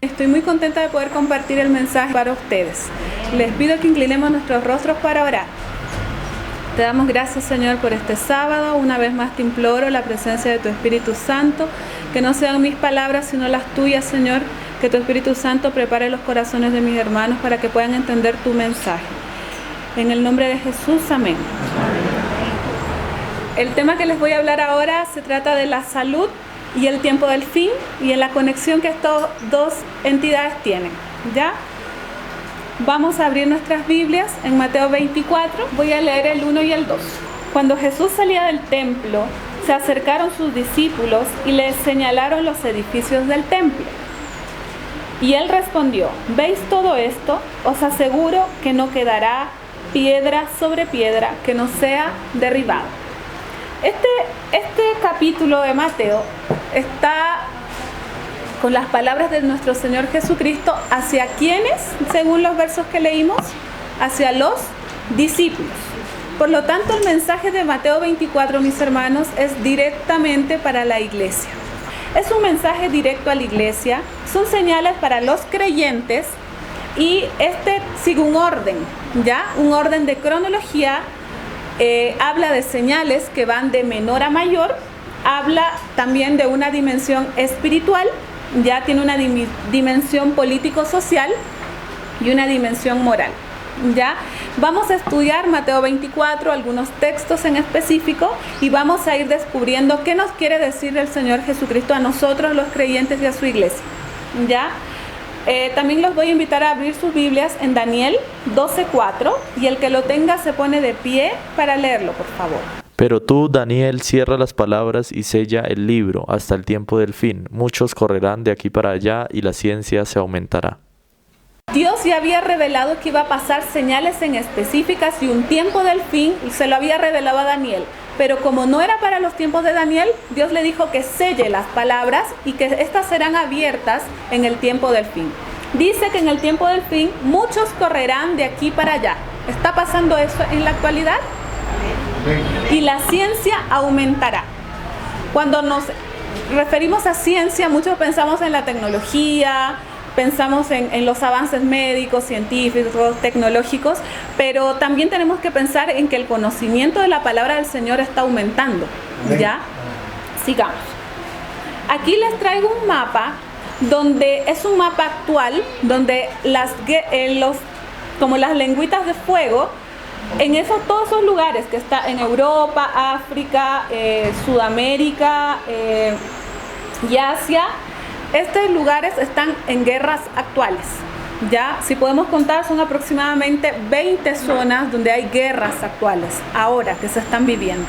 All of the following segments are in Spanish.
Estoy muy contenta de poder compartir el mensaje para ustedes. Les pido que inclinemos nuestros rostros para orar. Te damos gracias, Señor, por este sábado. Una vez más te imploro la presencia de tu Espíritu Santo, que no sean mis palabras sino las tuyas, Señor, que tu Espíritu Santo prepare los corazones de mis hermanos para que puedan entender tu mensaje. En el nombre de Jesús, amén. El tema que les voy a hablar ahora se trata de la salud y el tiempo del fin y en la conexión que estas dos entidades tienen, ¿ya? Vamos a abrir nuestras Biblias en Mateo 24, voy a leer el 1 y el 2. Cuando Jesús salía del templo, se acercaron sus discípulos y les señalaron los edificios del templo. Y él respondió: ¿veis todo esto? Os aseguro que no quedará piedra sobre piedra que no sea derribada. Este capítulo de Mateo está con las palabras de nuestro Señor Jesucristo. ¿Hacia quiénes? Según los versos que leímos, hacia los discípulos. Por lo tanto, el mensaje de Mateo 24, mis hermanos, es directamente para la iglesia. Es un mensaje directo a la iglesia, son señales para los creyentes y sigue un orden, ¿ya? Un orden de cronología. Habla de señales que van de menor a mayor, habla también de una dimensión espiritual, ya tiene una dimensión político-social y una dimensión moral. Ya vamos a estudiar Mateo 24, algunos textos en específico, y vamos a ir descubriendo qué nos quiere decir el Señor Jesucristo a nosotros los creyentes y a su iglesia. Ya también los voy a invitar a abrir sus Biblias en Daniel 12:4, y el que lo tenga se pone de pie para leerlo, por favor. Pero tú, Daniel, cierra las palabras y sella el libro hasta el tiempo del fin. Muchos correrán de aquí para allá y la ciencia se aumentará. Dios ya había revelado que iba a pasar señales en específicas y un tiempo del fin, y se lo había revelado a Daniel. Pero como no era para los tiempos de Daniel, Dios le dijo que selle las palabras y que estas serán abiertas en el tiempo del fin. Dice que en el tiempo del fin muchos correrán de aquí para allá. ¿Está pasando eso en la actualidad? Y la ciencia aumentará. Cuando nos referimos a ciencia, muchos pensamos en la tecnología, pensamos en los avances médicos, científicos, tecnológicos, pero también tenemos que pensar en que el conocimiento de la palabra del Señor está aumentando. ¿Ya? Sigamos. Aquí les traigo un mapa, donde es un mapa actual, donde como las lengüitas de fuego, todos esos lugares que está en Europa, África, Sudamérica y Asia, estos lugares están en guerras actuales. Ya, si podemos contar, son aproximadamente 20 zonas donde hay guerras actuales, ahora que se están viviendo.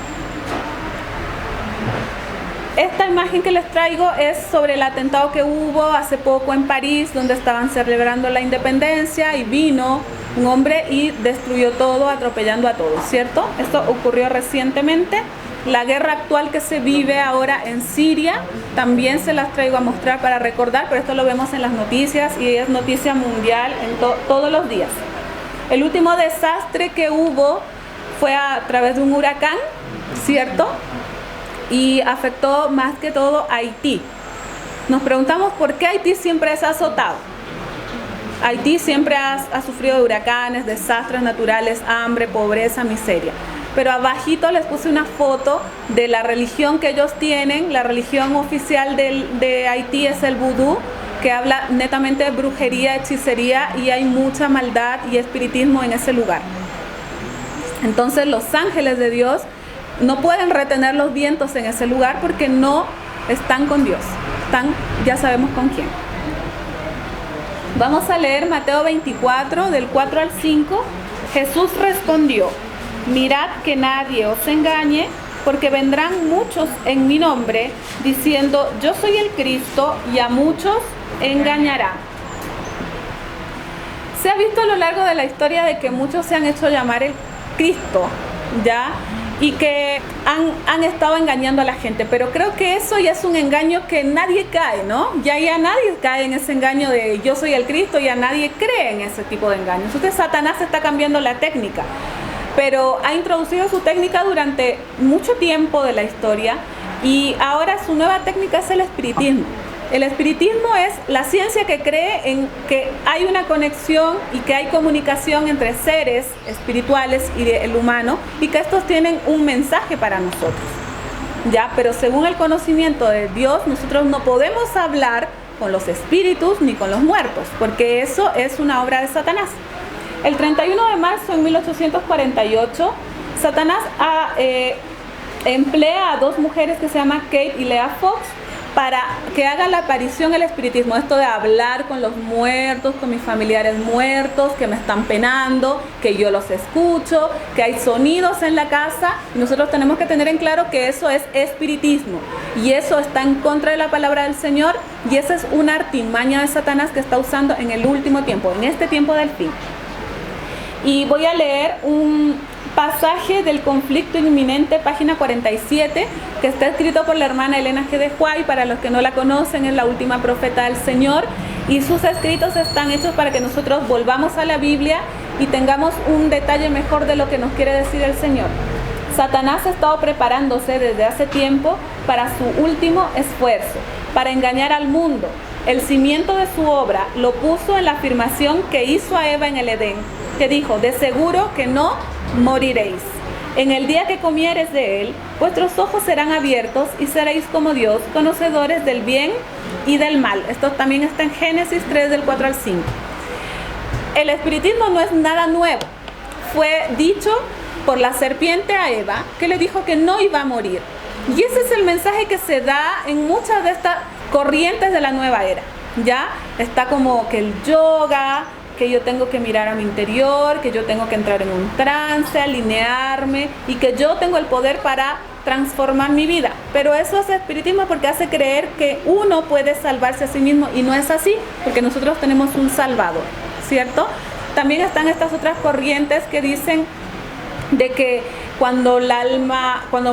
Esta imagen que les traigo es sobre el atentado que hubo hace poco en París, donde estaban celebrando la independencia y vino un hombre y destruyó todo, atropellando a todos, ¿cierto? Esto ocurrió recientemente. La guerra actual que se vive ahora en Siria, también se las traigo a mostrar para recordar, pero esto lo vemos en las noticias y es noticia mundial todos los días. El último desastre que hubo fue a través de un huracán, ¿cierto? Y afectó más que todo a Haití. Nos preguntamos por qué Haití siempre es azotado. Haití siempre ha sufrido de huracanes, desastres naturales, hambre, pobreza, miseria. Pero abajito les puse una foto de la religión que ellos tienen. La religión oficial de Haití es el vudú, que habla netamente de brujería, hechicería, y hay mucha maldad y espiritismo en ese lugar. Entonces los ángeles de Dios no pueden retener los vientos en ese lugar porque no están con Dios, están, ya sabemos con quién. Vamos a leer Mateo 24, del 4 al 5. Jesús respondió: mirad que nadie os engañe, porque vendrán muchos en mi nombre, diciendo yo soy el Cristo, y a muchos engañarán. Se ha visto a lo largo de la historia de que muchos se han hecho llamar el Cristo, ¿ya? Y que han estado engañando a la gente, pero creo que eso ya es un engaño que nadie cae, ¿no? Ya nadie cae en ese engaño de yo soy el Cristo, ya nadie cree en ese tipo de engaños. Entonces Satanás está cambiando la técnica, pero ha introducido su técnica durante mucho tiempo de la historia, y ahora su nueva técnica es el espiritismo. El espiritismo es la ciencia que cree en que hay una conexión y que hay comunicación entre seres espirituales y el humano y que estos tienen un mensaje para nosotros. Ya, pero según el conocimiento de Dios, nosotros no podemos hablar con los espíritus ni con los muertos, porque eso es una obra de Satanás. El 31 de marzo de 1848, Satanás emplea a dos mujeres que se llaman Kate y Leah Fox para que haga la aparición el espiritismo, esto de hablar con los muertos, con mis familiares muertos que me están penando, que yo los escucho, que hay sonidos en la casa, y nosotros tenemos que tener en claro que eso es espiritismo, y eso está en contra de la palabra del Señor, y esa es una artimaña de Satanás que está usando en el último tiempo, en este tiempo del fin. Y voy a leer un pasaje del conflicto inminente, página 47, que está escrito por la hermana Elena G. de Huay. Para los que no la conocen, es la última profeta del Señor, y sus escritos están hechos para que nosotros volvamos a la Biblia y tengamos un detalle mejor de lo que nos quiere decir el Señor. Satanás ha estado preparándose desde hace tiempo para su último esfuerzo, para engañar al mundo. El cimiento de su obra lo puso en la afirmación que hizo a Eva en el Edén, que dijo: de seguro que no moriréis. En el día que comieres de él, vuestros ojos serán abiertos y seréis como Dios, conocedores del bien y del mal. Esto también está en Génesis 3, del 4 al 5. El espiritismo no es nada nuevo. Fue dicho por la serpiente a Eva, que le dijo que no iba a morir. Y ese es el mensaje que se da en muchas de estas corrientes de la nueva era. Ya está como que el yoga, que yo tengo que mirar a mi interior, que yo tengo que entrar en un trance, alinearme, y que yo tengo el poder para transformar mi vida. Pero eso es espiritismo porque hace creer que uno puede salvarse a sí mismo, y no es así, porque nosotros tenemos un Salvador, ¿cierto? También están estas otras corrientes que dicen de que cuando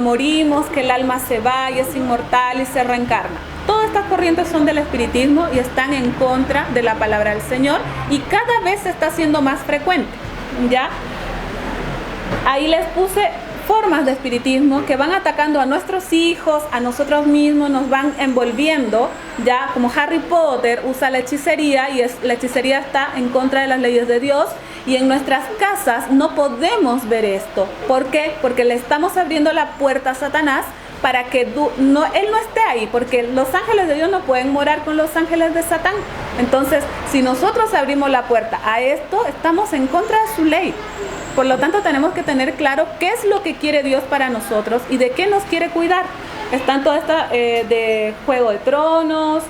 morimos, que el alma se va y es inmortal y se reencarna. Todas estas corrientes son del espiritismo y están en contra de la palabra del Señor, y cada vez se está haciendo más frecuente, ¿ya? Ahí les puse formas de espiritismo que van atacando a nuestros hijos, a nosotros mismos, nos van envolviendo, ya, como Harry Potter usa la hechicería, y la hechicería está en contra de las leyes de Dios, y en nuestras casas no podemos ver esto. ¿Por qué? Porque le estamos abriendo la puerta a Satanás para que él no esté ahí, porque los ángeles de Dios no pueden morar con los ángeles de Satán. Entonces, si nosotros abrimos la puerta a esto, estamos en contra de su ley. Por lo tanto, tenemos que tener claro qué es lo que quiere Dios para nosotros y de qué nos quiere cuidar. Están todas estas de Juego de Tronos,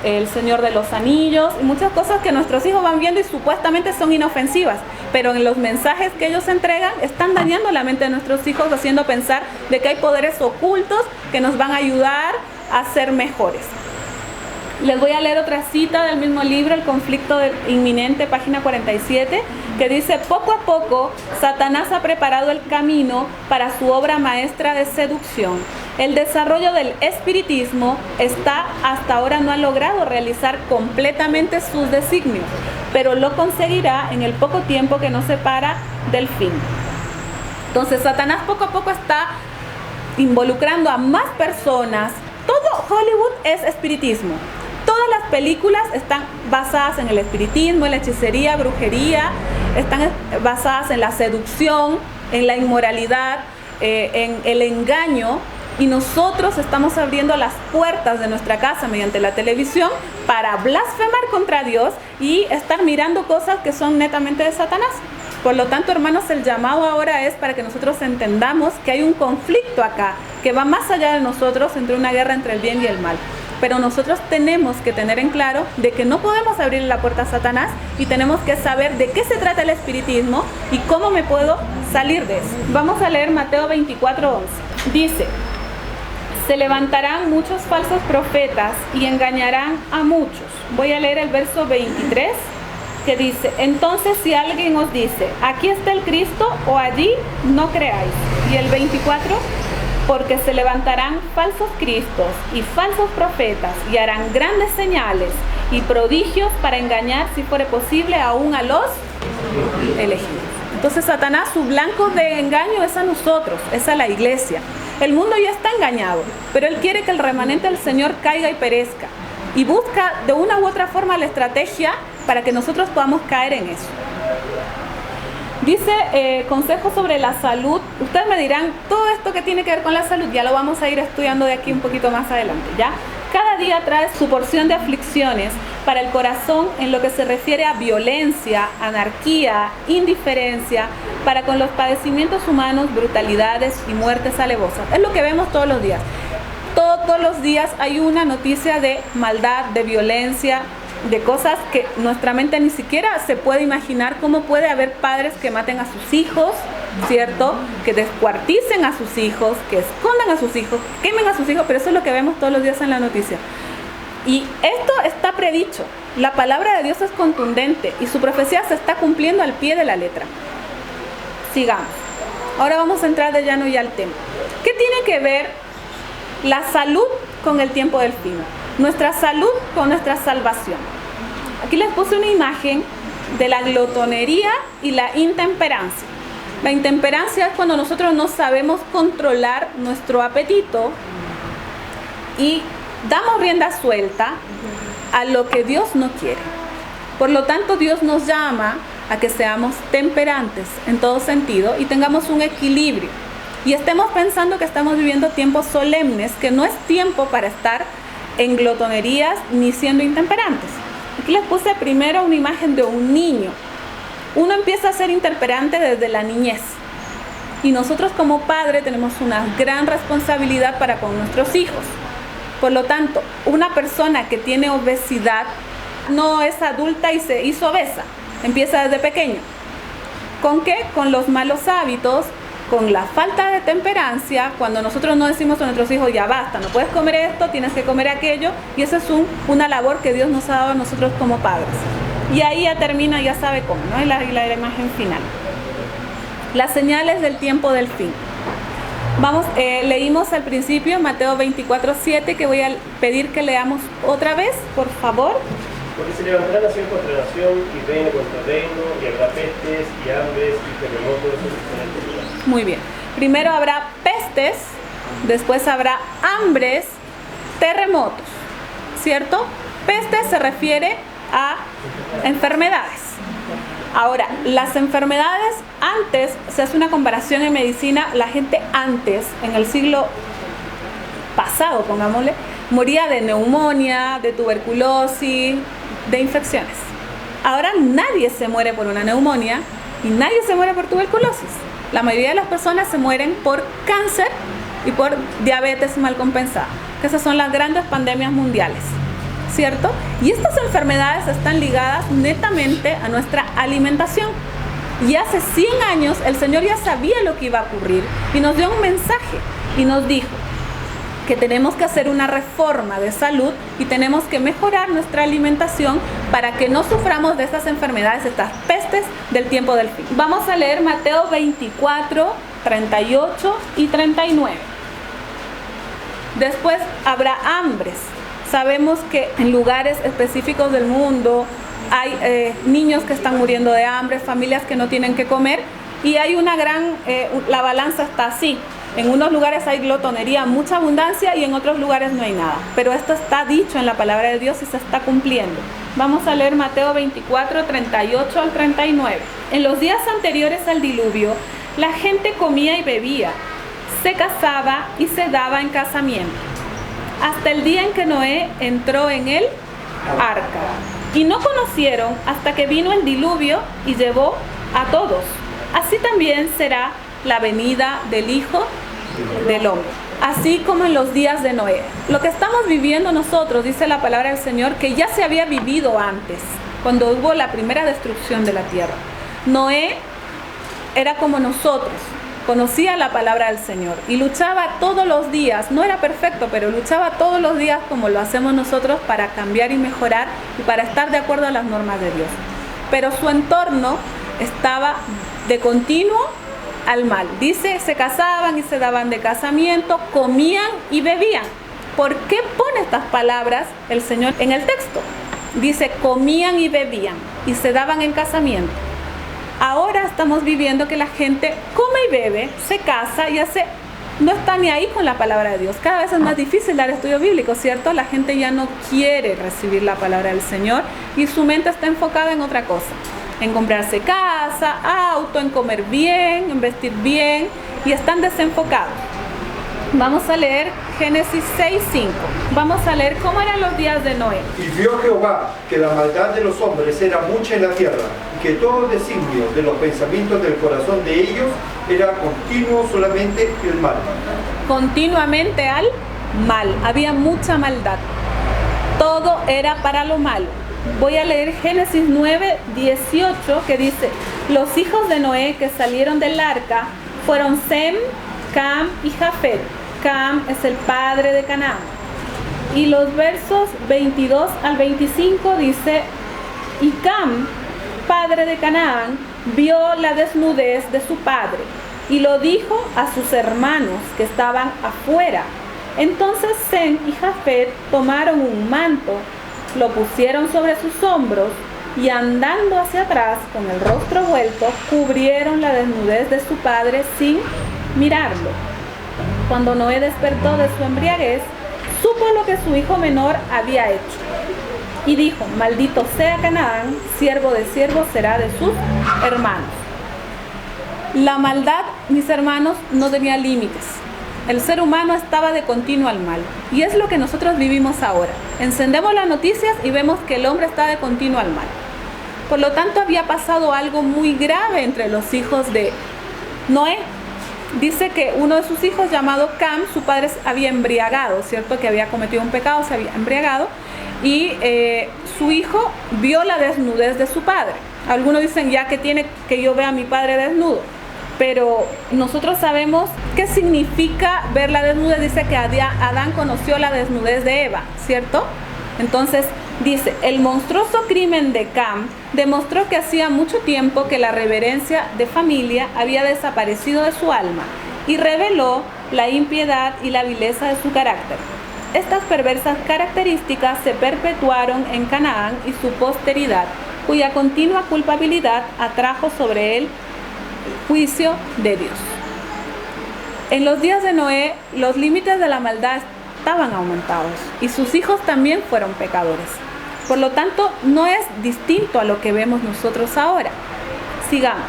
El Señor de los Anillos, y muchas cosas que nuestros hijos van viendo y supuestamente son inofensivas, pero en los mensajes que ellos entregan están dañando la mente de nuestros hijos, haciendo pensar de que hay poderes ocultos que nos van a ayudar a ser mejores. Les voy a leer otra cita del mismo libro, El conflicto inminente, página 47, que dice: poco a poco Satanás ha preparado el camino para su obra maestra de seducción. El desarrollo del espiritismo hasta ahora no ha logrado realizar completamente sus designios, pero lo conseguirá en el poco tiempo que nos separa del fin. Entonces Satanás poco a poco está involucrando a más personas. Todo Hollywood es espiritismo. Todas las películas están basadas en el espiritismo, en la hechicería, brujería, están basadas en la seducción, en la inmoralidad, en el engaño, y nosotros estamos abriendo las puertas de nuestra casa mediante la televisión para blasfemar contra Dios y estar mirando cosas que son netamente de Satanás. Por lo tanto, hermanos, el llamado ahora es para que nosotros entendamos que hay un conflicto acá, que va más allá de nosotros, entre una guerra entre el bien y el mal. Pero nosotros tenemos que tener en claro de que no podemos abrir la puerta a Satanás, y tenemos que saber de qué se trata el espiritismo y cómo me puedo salir de eso. Vamos a leer Mateo 24:11. Dice: se levantarán muchos falsos profetas y engañarán a muchos. Voy a leer el verso 23, que dice: entonces si alguien os dice, aquí está el Cristo, o allí, no creáis. Y el 24: porque se levantarán falsos cristos y falsos profetas, y harán grandes señales y prodigios para engañar, si fuere posible, aún a los elegidos. Entonces Satanás, su blanco de engaño es a nosotros, es a la iglesia. El mundo ya está engañado, pero él quiere que el remanente del Señor caiga y perezca. y busca de una u otra forma la estrategia para que nosotros podamos caer en eso. Dice consejos sobre la salud. Ustedes me dirán, todo esto que tiene que ver con la salud ya lo vamos a ir estudiando de aquí un poquito más adelante, ¿ya? Cada día trae su porción de aflicciones para el corazón en lo que se refiere a violencia, anarquía, indiferencia, para con los padecimientos humanos, brutalidades y muertes alevosas. Es lo que vemos todos los días. Todos los días hay una noticia de maldad, de violencia, de cosas que nuestra mente ni siquiera se puede imaginar. Cómo puede haber padres que maten a sus hijos, ¿cierto? Que descuarticen a sus hijos, que escondan a sus hijos, quemen a sus hijos, pero eso es lo que vemos todos los días en la noticia. Y esto está predicho. La palabra de Dios es contundente y su profecía se está cumpliendo al pie de la letra. Sigamos. Ahora vamos a entrar de lleno ya al tema. ¿Qué tiene que ver la salud con el tiempo del fin? Nuestra salud con nuestra salvación. Aquí les puse una imagen de la glotonería y la intemperancia. La intemperancia es cuando nosotros no sabemos controlar nuestro apetito y damos rienda suelta a lo que Dios no quiere. Por lo tanto, Dios nos llama a que seamos temperantes en todo sentido y tengamos un equilibrio. Y estemos pensando que estamos viviendo tiempos solemnes, que no es tiempo para estar en glotonerías ni siendo intemperantes. Aquí les puse primero una imagen de un niño. Uno empieza a ser intemperante desde la niñez. Y nosotros como padre tenemos una gran responsabilidad para con nuestros hijos. Por lo tanto, una persona que tiene obesidad no es adulta y se hizo obesa. Empieza desde pequeño. ¿Con qué? Con los malos hábitos, con la falta de temperancia, cuando nosotros no decimos a nuestros hijos, ya basta, no puedes comer esto, tienes que comer aquello, y esa es una labor que Dios nos ha dado a nosotros como padres. Y ahí ya termina, ya sabe cómo, ¿no? Y la imagen final. Las señales del tiempo del fin. Vamos, leímos al principio Mateo 24:7, que voy a pedir que leamos otra vez, por favor. Porque se levantará nación contra nación y reino contra reino, y habrá pestes y hambres y terremotos en diferentes lugares. Muy bien. Primero habrá pestes, después habrá hambres, terremotos, ¿cierto? Pestes se refiere a enfermedades. Ahora, las enfermedades antes, se hace una comparación en medicina, la gente antes, en el siglo pasado, pongámosle, moría de neumonía, de tuberculosis, de infecciones. Ahora nadie se muere por una neumonía y nadie se muere por tuberculosis. La mayoría de las personas se mueren por cáncer y por diabetes mal compensada, que esas son las grandes pandemias mundiales, ¿cierto? Y estas enfermedades están ligadas netamente a nuestra alimentación. Y hace 100 años el Señor ya sabía lo que iba a ocurrir y nos dio un mensaje y nos dijo que tenemos que hacer una reforma de salud y tenemos que mejorar nuestra alimentación para que no suframos de estas enfermedades, estas pestes del tiempo del fin. Vamos a leer Mateo 24, 38 y 39. Después habrá hambres. Sabemos que en lugares específicos del mundo hay niños que están muriendo de hambre, familias que no tienen que comer, y hay una gran, la balanza está así. En unos lugares hay glotonería, mucha abundancia, y en otros lugares no hay nada. Pero esto está dicho en la palabra de Dios y se está cumpliendo. Vamos a leer Mateo 24, 38 al 39. En los días anteriores al diluvio, la gente comía y bebía, se casaba y se daba en casamiento, hasta el día en que Noé entró en el arca. Y no conocieron hasta que vino el diluvio y llevó a todos. Así también será la venida del Hijo del Hombre, así como en los días de Noé. Lo que estamos viviendo nosotros, dice la palabra del Señor, que ya se había vivido antes, cuando hubo la primera destrucción de la tierra. Noé era como nosotros, conocía la palabra del Señor y luchaba todos los días. No era perfecto, pero luchaba todos los días como lo hacemos nosotros para cambiar y mejorar y para estar de acuerdo a las normas de Dios. Pero su entorno estaba de continuo al mal. Dice, se casaban y se daban de casamiento, comían y bebían. ¿Por qué pone estas palabras el Señor en el texto? Dice, comían y bebían y se daban en casamiento. Ahora estamos viviendo que la gente come y bebe, se casa y hace no está ni ahí con la palabra de Dios. Cada vez es más difícil dar estudio bíblico, ¿cierto? La gente ya no quiere recibir la palabra del Señor y su mente está enfocada en otra cosa, en comprarse casa, auto, en comer bien, en vestir bien, y están desenfocados. Vamos a leer Génesis 6:5. Vamos a leer cómo eran los días de Noé. Y vio Jehová que la maldad de los hombres era mucha en la tierra, y que todo designio de los pensamientos del corazón de ellos era continuo solamente el mal. Continuamente al mal. Había mucha maldad. Todo era para lo malo. Voy a leer Génesis 9:18, que dice: los hijos de Noé que salieron del arca fueron Sem, Cam y Jafet. Cam es el padre de Canaán. Y los versos 22 al 25 dice: y Cam, padre de Canaán, vio la desnudez de su padre y lo dijo a sus hermanos que estaban afuera. Entonces Sem y Jafet tomaron un manto, lo pusieron sobre sus hombros y andando hacia atrás con el rostro vuelto, cubrieron la desnudez de su padre sin mirarlo. Cuando Noé despertó de su embriaguez, supo lo que su hijo menor había hecho. Y dijo: maldito sea Canaán, siervo de siervos será de sus hermanos. La maldad, mis hermanos, no tenía límites. El ser humano estaba de continuo al mal. Y es lo que nosotros vivimos ahora. Encendemos las noticias y vemos que el hombre está de continuo al mal. Por lo tanto, había pasado algo muy grave entre los hijos de Noé. Dice que uno de sus hijos, llamado Cam, su padre había embriagado, ¿cierto? Que había cometido un pecado, se había embriagado. Y su hijo vio la desnudez de su padre. Algunos dicen: ya que tiene que yo vea a mi padre desnudo. Pero nosotros sabemos qué significa ver la desnudez. Dice que Adán conoció la desnudez de Eva, ¿cierto? Entonces dice: el monstruoso crimen de Cam demostró que hacía mucho tiempo que la reverencia de familia había desaparecido de su alma y reveló la impiedad y la vileza de su carácter. Estas perversas características se perpetuaron en Canaán y su posteridad, cuya continua culpabilidad atrajo sobre él juicio de Dios. En los días de Noé, los límites de la maldad estaban aumentados y sus hijos también fueron pecadores. Por lo tanto, no es distinto a lo que vemos nosotros ahora. Sigamos.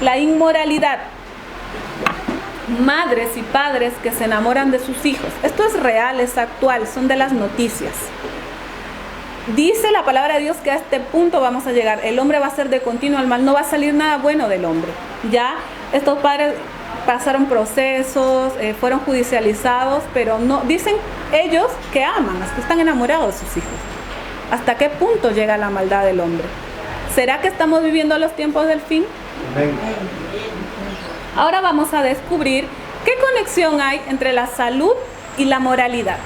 La inmoralidad. Madres y padres que se enamoran de sus hijos. Esto es real, es actual, son de las noticias. Dice la palabra de Dios que a este punto vamos a llegar. El hombre va a ser de continuo al mal, no va a salir nada bueno del hombre. Ya estos padres pasaron procesos, fueron judicializados, pero no dicen ellos que aman, que están enamorados de sus hijos. ¿Hasta qué punto llega la maldad del hombre? ¿Será que estamos viviendo los tiempos del fin? Amén. Ahora vamos a descubrir qué conexión hay entre la salud y la moralidad.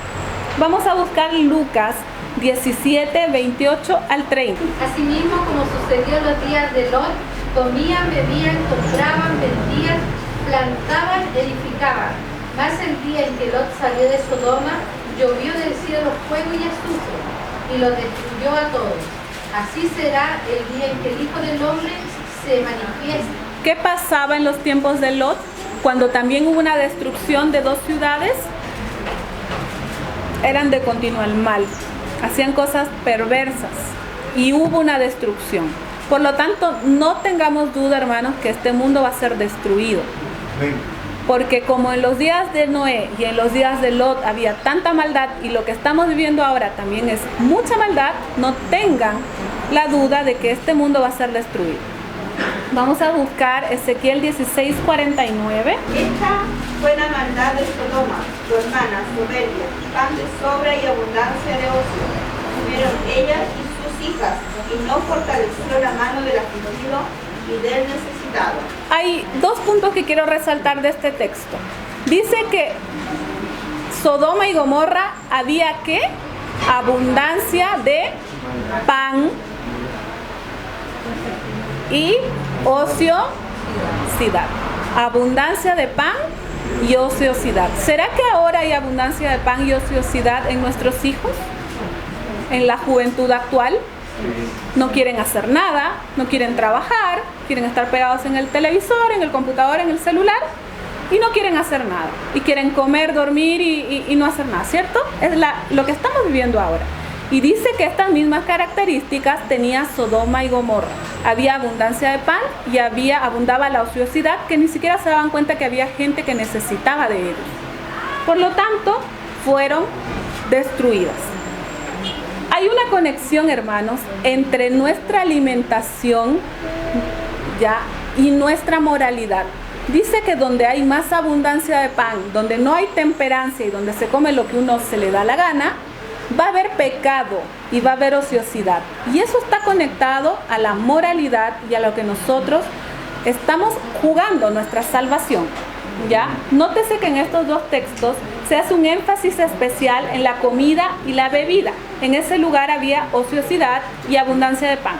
Vamos a buscar Lucas 17, 28 al 30. Asimismo, como sucedió en los días de Lot, comían, bebían, compraban, vendían, plantaban, edificaban. Mas el día en que Lot salió de Sodoma, llovió del cielo fuego y azufre, y los destruyó a todos. Así será el día en que el Hijo del Hombre se manifieste. ¿Qué pasaba en los tiempos de Lot, cuando también hubo una destrucción de 2 ciudades? Eran de continuo al mal, hacían cosas perversas y hubo una destrucción. Por lo tanto, no tengamos duda, hermanos, que este mundo va a ser destruido. Amén. Porque como en los días de Noé y en los días de Lot había tanta maldad, y lo que estamos viviendo ahora también es mucha maldad, no tengan la duda de que este mundo va a ser destruido. Vamos a buscar Ezequiel 16, 49. Esta fue la maldad de Sodoma, su hermana, soberbia, pan de sobra y abundancia de ocio. Comieron ellas y sus hijas, y no fortaleció la mano del afligido y del necesitado. Hay 2 puntos que quiero resaltar de este texto. Dice que Sodoma y Gomorra había ¿qué? Abundancia de pan y ociosidad. Abundancia de pan y ociosidad. ¿Será que ahora hay abundancia de pan y ociosidad en nuestros hijos? ¿En la juventud actual? No quieren hacer nada, no quieren trabajar, quieren estar pegados en el televisor, en el computador, en el celular. y no quieren hacer nada. Y quieren comer, dormir y no hacer nada, ¿cierto? Es lo que estamos viviendo ahora. Y dice que estas mismas características tenía Sodoma y Gomorra. Había abundancia de pan y abundaba la ociosidad, que ni siquiera se daban cuenta que había gente que necesitaba de ellos. Por lo tanto, fueron destruidas. Hay una conexión, hermanos, entre nuestra alimentación y nuestra moralidad. Dice que donde hay más abundancia de pan, donde no hay temperancia y donde se come lo que uno se le da la gana, va a haber pecado y va a haber ociosidad. Y eso está conectado a la moralidad y a lo que nosotros estamos jugando, nuestra salvación. ¿Ya? Nótese que en estos dos textos se hace un énfasis especial en la comida y la bebida. En ese lugar había ociosidad y abundancia de pan.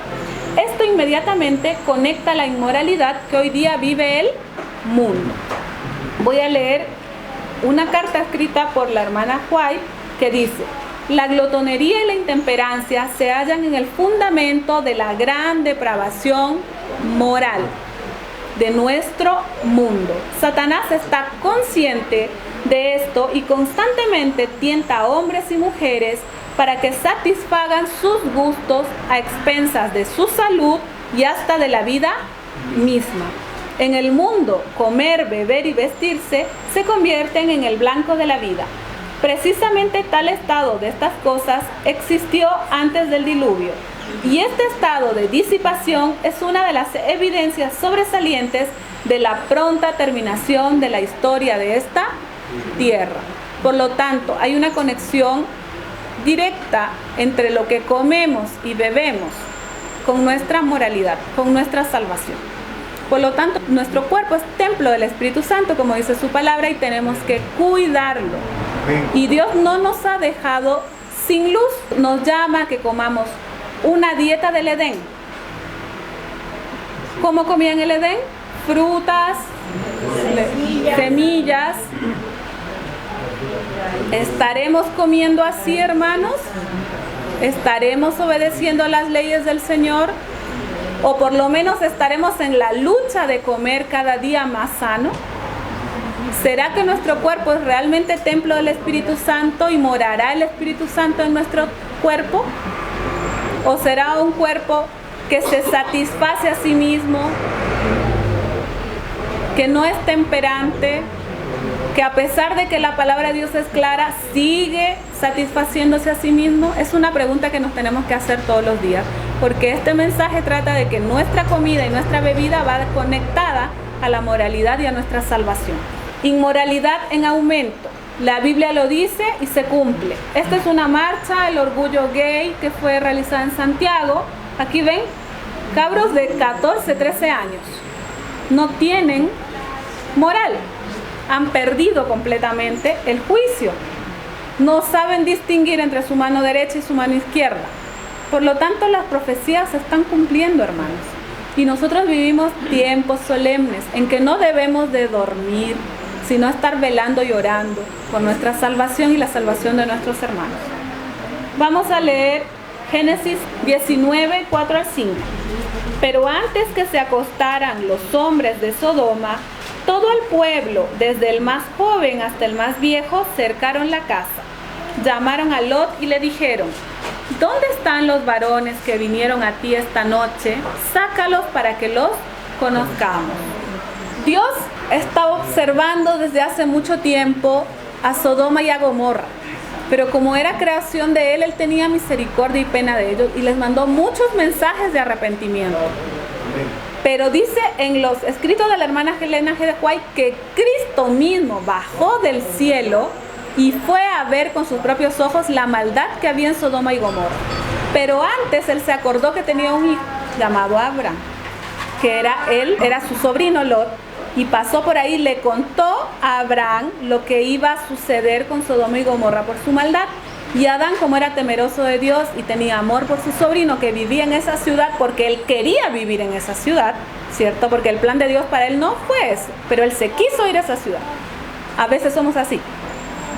Esto inmediatamente conecta la inmoralidad que hoy día vive el mundo. Voy a leer una carta escrita por la hermana White que dice: la glotonería y la intemperancia se hallan en el fundamento de la gran depravación moral de nuestro mundo. Satanás está consciente de esto y constantemente tienta a hombres y mujeres para que satisfagan sus gustos a expensas de su salud y hasta de la vida misma. En el mundo, comer, beber y vestirse se convierten en el blanco de la vida. Precisamente tal estado de estas cosas existió antes del diluvio. Y este estado de disipación es una de las evidencias sobresalientes de la pronta terminación de la historia de esta tierra. Por lo tanto, hay una conexión directa entre lo que comemos y bebemos con nuestra moralidad, con nuestra salvación. Por lo tanto, nuestro cuerpo es templo del Espíritu Santo, como dice su palabra, y tenemos que cuidarlo. Y Dios no nos ha dejado sin luz, nos llama a que comamos una dieta del Edén. ¿Cómo comía en el Edén? Frutas, semillas. ¿Estaremos comiendo así, hermanos? ¿Estaremos obedeciendo las leyes del Señor? ¿O por lo menos estaremos en la lucha de comer cada día más sano? ¿Será que nuestro cuerpo es realmente templo del Espíritu Santo y morará el Espíritu Santo en nuestro cuerpo? ¿O será un cuerpo que se satisface a sí mismo, que no es temperante, que a pesar de que la palabra de Dios es clara, sigue satisfaciéndose a sí mismo? Es una pregunta que nos tenemos que hacer todos los días, porque este mensaje trata de que nuestra comida y nuestra bebida va conectada a la moralidad y a nuestra salvación. Inmoralidad en aumento. La Biblia lo dice y se cumple. Esta es una marcha, el orgullo gay, que fue realizada en Santiago. Aquí ven, cabros de 14, 13 años. No tienen moral. Han perdido completamente el juicio. No saben distinguir entre su mano derecha y su mano izquierda. Por lo tanto, las profecías se están cumpliendo, hermanos. Y nosotros vivimos tiempos solemnes en que no debemos de dormir, sino estar velando y orando por nuestra salvación y la salvación de nuestros hermanos. Vamos a leer Génesis 19, 4 al 5. Pero antes que se acostaran los hombres de Sodoma, todo el pueblo, desde el más joven hasta el más viejo, cercaron la casa. Llamaron a Lot y le dijeron: ¿dónde están los varones que vinieron a ti esta noche? Sácalos para que los conozcamos. Dios estaba observando desde hace mucho tiempo a Sodoma y a Gomorra, pero como era creación de Él tenía misericordia y pena de ellos y les mandó muchos mensajes de arrepentimiento. Pero dice en los escritos de la hermana Helena G. White que Cristo mismo bajó del cielo y fue a ver con sus propios ojos la maldad que había en Sodoma y Gomorra. Pero antes Él se acordó que tenía un hijo llamado Abraham, que era su sobrino Lot, y pasó por ahí y le contó a Abraham lo que iba a suceder con Sodoma y Gomorra por su maldad. Y Adán, como era temeroso de Dios y tenía amor por su sobrino que vivía en esa ciudad, porque él quería vivir en esa ciudad, ¿cierto? Porque el plan de Dios para él no fue eso, pero él se quiso ir a esa ciudad. A veces somos así,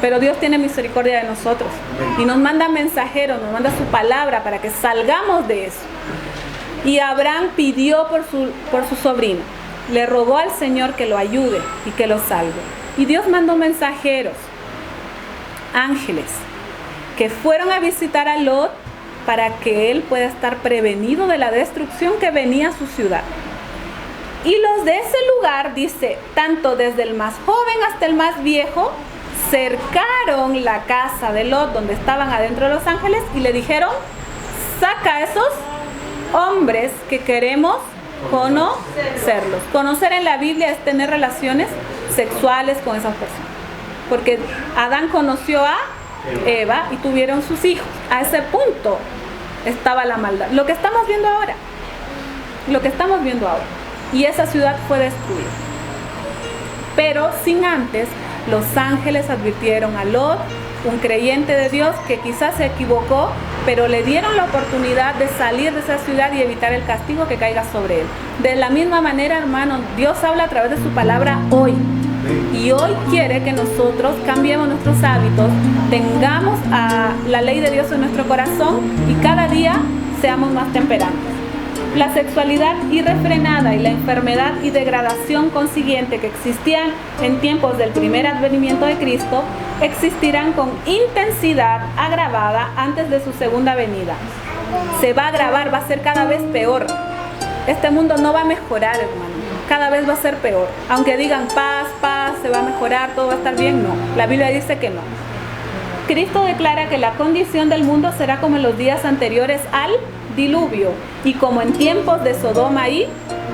pero Dios tiene misericordia de nosotros y nos manda mensajeros, nos manda su palabra para que salgamos de eso. Y Abraham pidió por su sobrino. le rogó al Señor que lo ayude y que lo salve. Y Dios mandó mensajeros, ángeles, que fueron a visitar a Lot para que él pueda estar prevenido de la destrucción que venía a su ciudad. Y los de ese lugar, dice, tanto desde el más joven hasta el más viejo, cercaron la casa de Lot, donde estaban adentro los ángeles, y le dijeron: saca a esos hombres que queremos conocerlos. Conocer en la Biblia es tener relaciones sexuales con esas personas. Porque Adán conoció a Eva y tuvieron sus hijos. A ese punto estaba la maldad. Lo que estamos viendo ahora. Y esa ciudad fue destruida. Pero sin antes, los ángeles advirtieron a Lot, un creyente de Dios que quizás se equivocó, pero le dieron la oportunidad de salir de esa ciudad y evitar el castigo que caiga sobre él. De la misma manera, hermanos, Dios habla a través de su palabra hoy. Y hoy quiere que nosotros cambiemos nuestros hábitos, tengamos a la ley de Dios en nuestro corazón y cada día seamos más temperantes. La sexualidad irrefrenada y la enfermedad y degradación consiguiente que existían en tiempos del primer advenimiento de Cristo existirán con intensidad agravada antes de su segunda venida. Se va a agravar, va a ser cada vez peor. Este mundo no va a mejorar, hermano. Cada vez va a ser peor. Aunque digan paz, se va a mejorar, todo va a estar bien, no. La Biblia dice que no. Cristo declara que la condición del mundo será como en los días anteriores al diluvio y como en tiempos de Sodoma y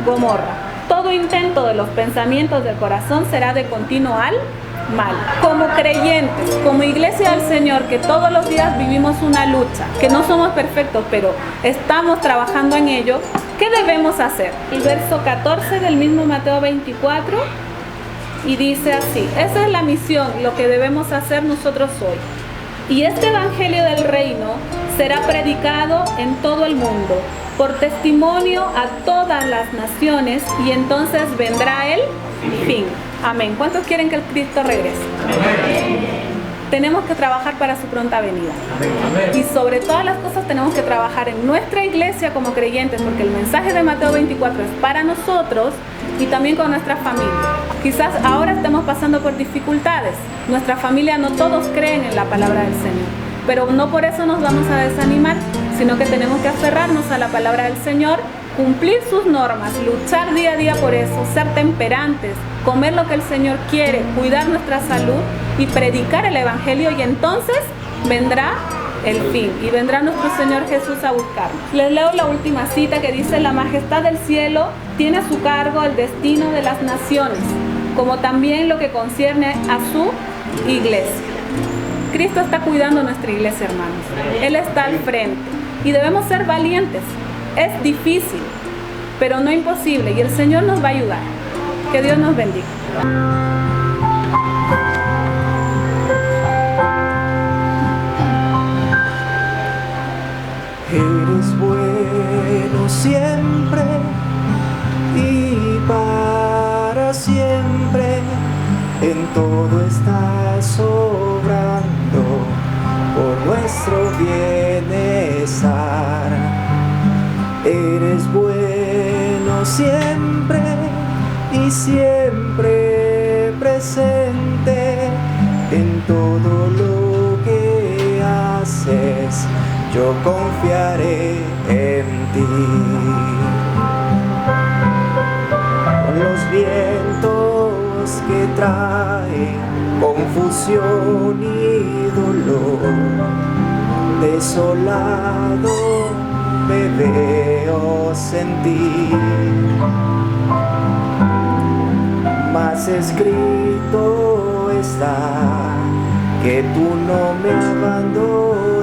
Gomorra. Todo intento de los pensamientos del corazón será de continuo al mal. Como creyentes, como iglesia del Señor, que todos los días vivimos una lucha, que no somos perfectos, pero estamos trabajando en ello, ¿qué debemos hacer? El verso 14 del mismo Mateo 24 y dice así: esa es la misión, lo que debemos hacer nosotros hoy. Y este evangelio del reino será predicado en todo el mundo por testimonio a todas las naciones y entonces vendrá el fin. Amén. ¿Cuántos quieren que el Cristo regrese? Amén. Tenemos que trabajar para su pronta venida. Amén. Y sobre todas las cosas tenemos que trabajar en nuestra iglesia como creyentes, porque el mensaje de Mateo 24 es para nosotros y también con nuestra familia. Quizás ahora estemos pasando por dificultades. Nuestra familia no todos creen en la palabra del Señor, pero no por eso nos vamos a desanimar, sino que tenemos que aferrarnos a la palabra del Señor, cumplir sus normas, luchar día a día por eso, ser temperantes, comer lo que el Señor quiere, cuidar nuestra salud y predicar el evangelio, y entonces vendrá el fin y vendrá nuestro Señor Jesús a buscarnos. Les leo la última cita que dice: la majestad del cielo tiene a su cargo el destino de las naciones, como también lo que concierne a su iglesia. Cristo está cuidando nuestra iglesia, hermanos. Él está al frente y debemos ser valientes. Es difícil, pero no imposible, y el Señor nos va a ayudar. Que Dios nos bendiga. Eres bueno siempre y para siempre, en todo estás obrando por nuestro bienestar. Eres bueno siempre y siempre presente en todo lo que haces. Yo confiaré en ti. Con los vientos que traen confusión y dolor, desolado me veo sentir, mas escrito está que tú no me abandonas.